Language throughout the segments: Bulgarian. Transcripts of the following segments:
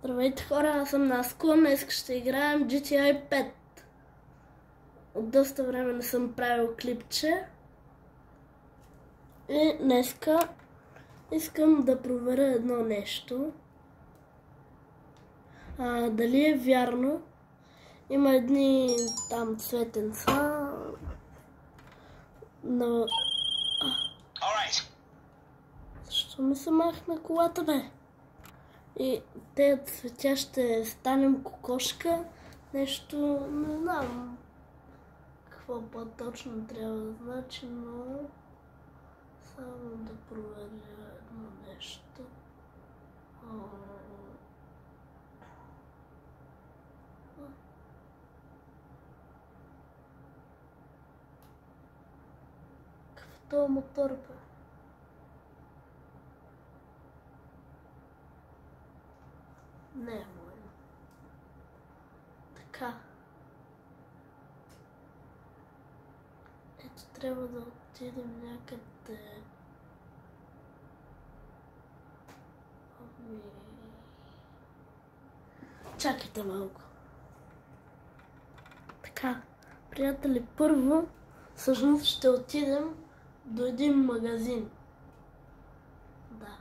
Здравейте хора, аз съм Наско, днес ще играем GTA 5. От доста време не съм правил клипче. И днеска искам да проверя едно нещо. Дали е вярно. Има едни там цветенца. Но... Защо ми се махна колата, бе? И тези цветя ще станем кокошка. Нещо, не знам какво по-точно трябва да значи, но само да проверя едно нещо. Какъв е този мотор, бе? Не е мой. Така. Ето трябва да отидем някъде. Чакайте малко. Така, приятели, първо всъщност ще отидем до един магазин. Да.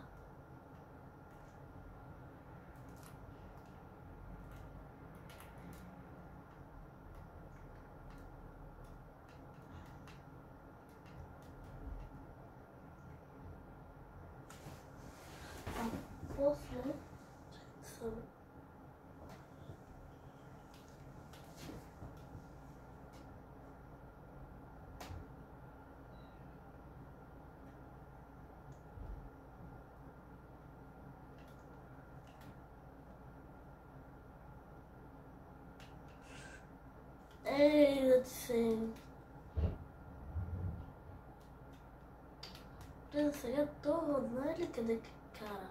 После съм да ти се... Сега това знае ли къде кара?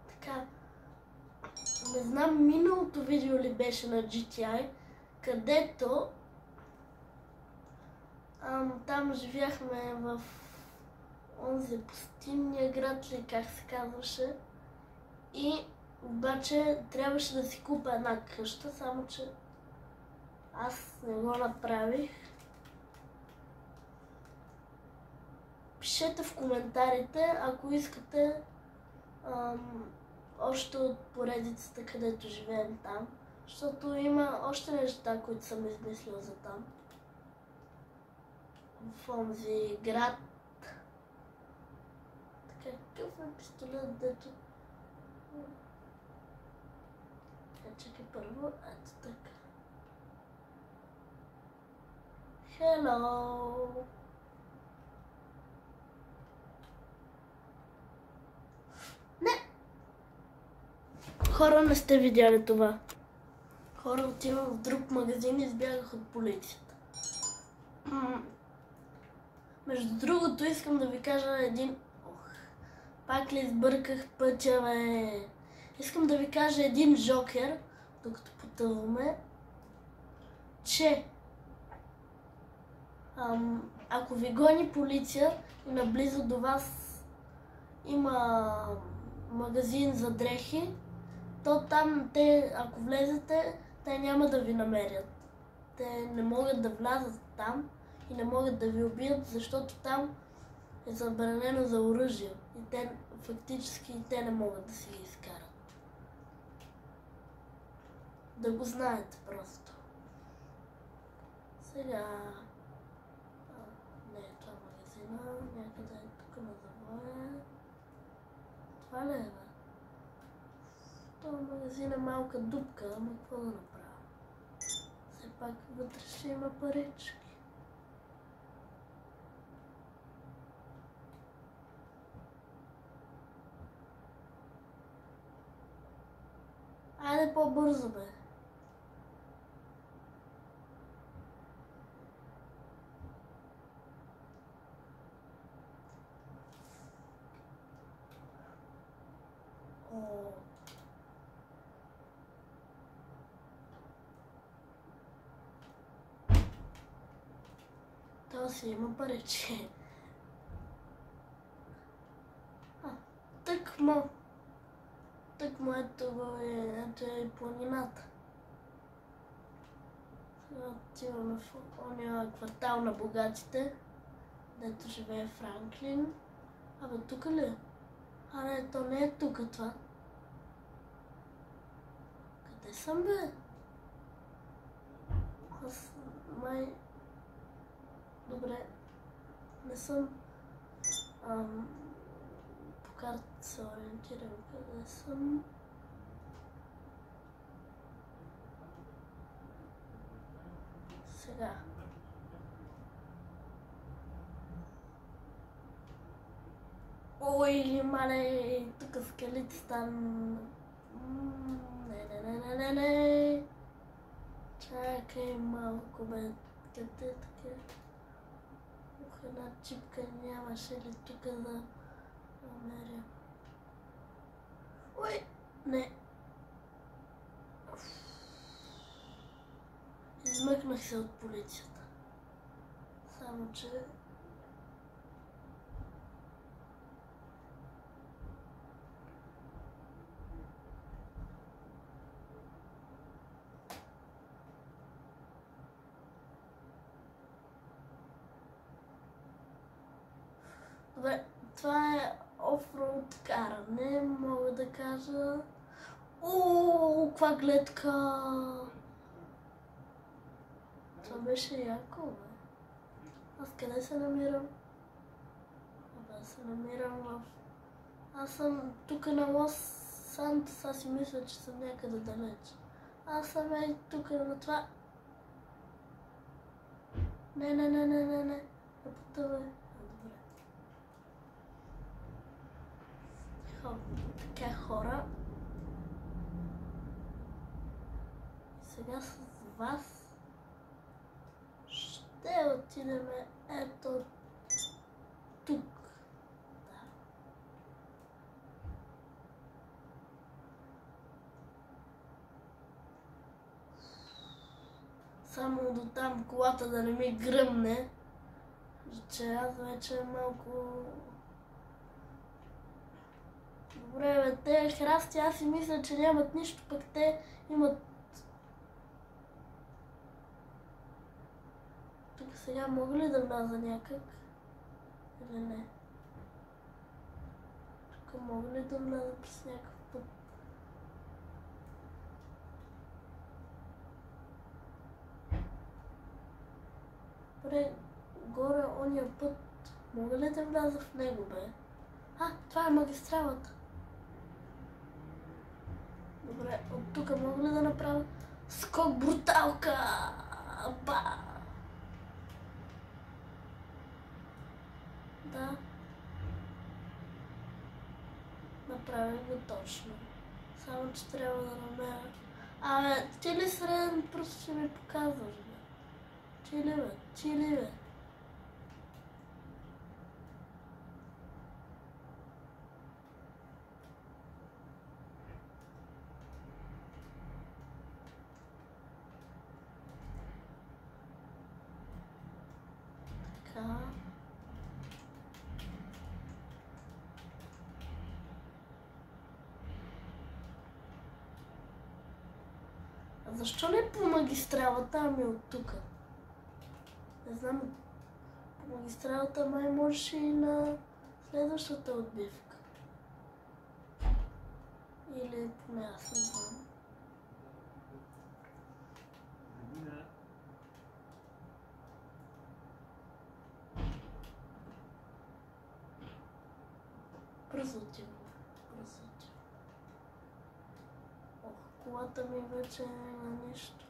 Така, не знам миналото видео ли беше на GTI, където там живяхме в онзи пустинния град ли, как се казваше, и обаче трябваше да си купя една къща, само че аз не го направих. Пишете в коментарите, ако искате още от поредицата, където живеем там, защото има още неща, които съм измислил за там. В онзи град. Така, какъв е пистолет, дето... Чакай първо, ето така. Hello! Хора, не сте видяли това. Хора, отивам в друг магазин и избягах от полицията. Между другото, искам да ви кажа един... Пак ли избърках пътя, бе? Искам да ви кажа един жокер, докато потъваме, че ако ви гони полиция и наблизо до вас има магазин за дрехи, то там те, ако влезете, те няма да ви намерят. Те не могат да влязат там и не могат да ви убият, защото там е забранено за оръжие. И те фактически те не могат да си ги изкарат. Да го знаете просто. Сега... не, това магазина, някъде е тук на завоя. Това ли е, бе? Това магазин е малка дупка, ама какво да направя? Все пак вътре ще има парички. Айде по-бързо, бе. Това си има парички. Тъкмо ето е планината. Сега отиваме в ония квартал на богатите, дето живее Франклин. Абе, тук ли е? А не, то не е тук това. Къде съм, бе? Аз май... Добре. Не съм... По карта се ориентирам. Къде съм? Сега. Ой, мале, тук скелет стан. Не. Чакай малко, бе. Къде така? Една чипка нямаше ли тук да намеря? Ой, не. Измъкнах се от полицията. Само че... Добре, това е офроуд каране, мога да кажа. Ооо, каква гледка! Това беше яко, бе. Аз къде се намирам? Абе, се намирам в... Аз съм тук на Лос Сантос, аз си мисля, че съм някъде далеч. Аз съм тук на това... Не. Потъвай. Така, хора. Сега с вас ще отидем ето тук. Да. Само до там колата да не ми гръмне, че аз вече малко... Добре, бе, те храсти, аз си мисля, че нямат нищо, пък те имат... Тук сега мога ли да вляза някак? Или не? Тук мога ли да вляза през някакъв път? Добре, горе ония път, мога ли да вляза в него, бе? А, това е магистралата. Добре, от тук мога ли да направя скок бруталка? Ба! Да. Направя го точно. Само, че трябва да намеря... Абе, ти ли среден просто ще ми показваш, бе? Чили, бе? Така. А защо не по магистралата, ами от тук? Не знам, по магистралата май можеш и на следващата отбивка. Или поне аз не знам. Бързо отивам. Ох, колата ми вече не на нищо.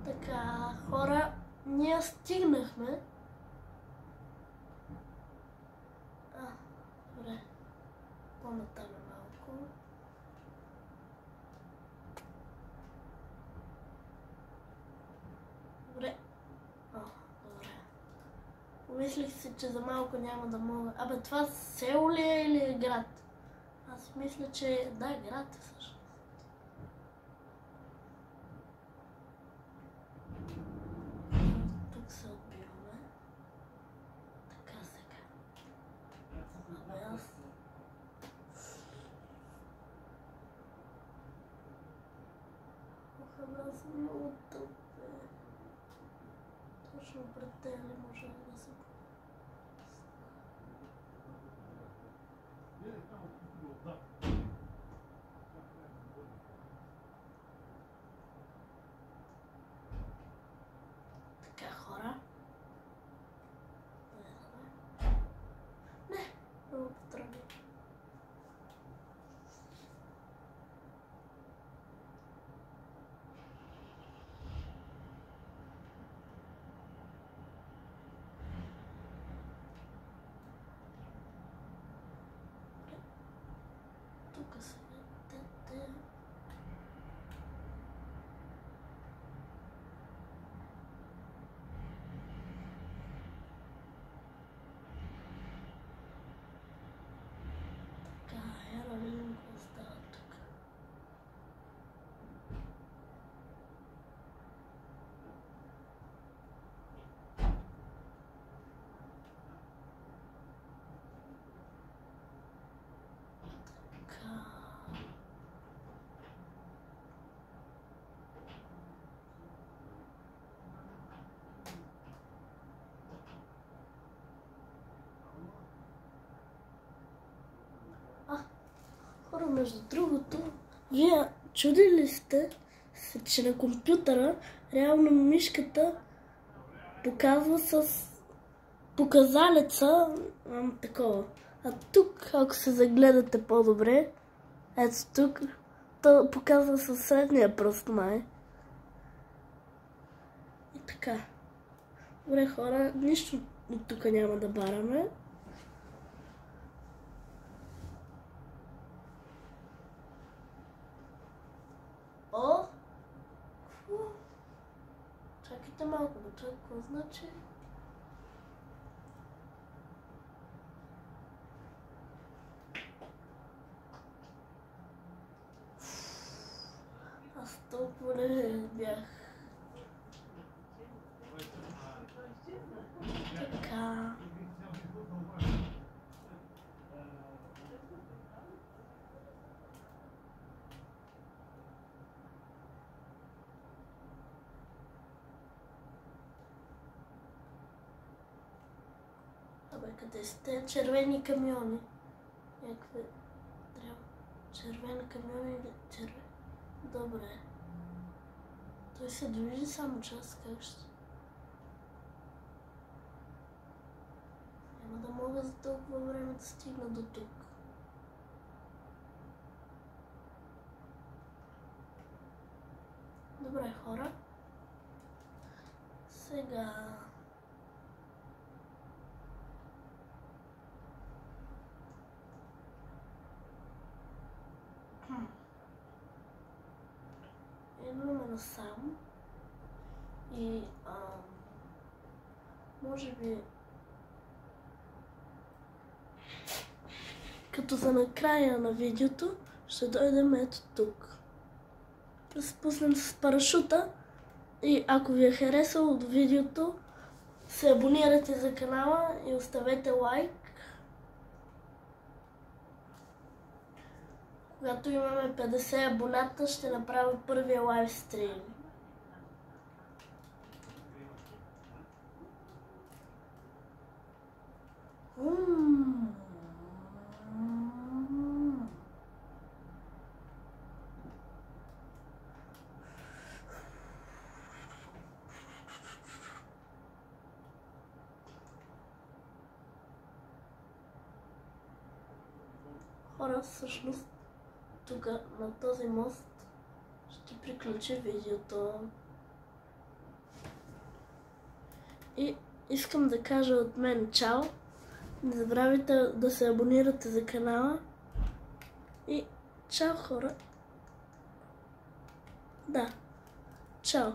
Така, хора, ние стигнахме. Добре. По-натаме малко. Добре. Добре. Помислих си, че за малко няма да мога. Абе, това село ли е или е град? Аз мисля, че да, град е всъщност. Абе, аз съм много тъп, бе. Точно пред те ли може да се... Така, хора. Не, много потръгна. Тук са те. Така, я да видим какво става тук. Така. Хора, между другото, вие чудили сте се, че на компютъра реално мишката показва с показалеца такова. А тук, ако се загледате по-добре, ето тук, то показва със средния пръст май. И така. Добре, хора, нищо от тук няма да бараме. О! Чакайте малко, да чуя какво значи. Аз толкова не бях. Така. Абе, къде сте? Червени камиони. Някакви... Трябва... Червени камиони или червени... Добре. Той се движи само час, как ще... Няма да мога за толкова време да стигна до тук. Добре, хора. Сега... Идваме насам и може би като за накрая на видеото ще дойдем ето тук. Да се пуснем с парашута и ако ви е харесало от видеото, се абонирайте за канала и оставете лайк. Когато имаме 50 абоната, ще направя първия лайв стрим. Хора, всъщност тук на този мост ще приключи видеото. И искам да кажа от мен чао. Не забравяйте да се абонирате за канала. И чао, хора. Да, чао.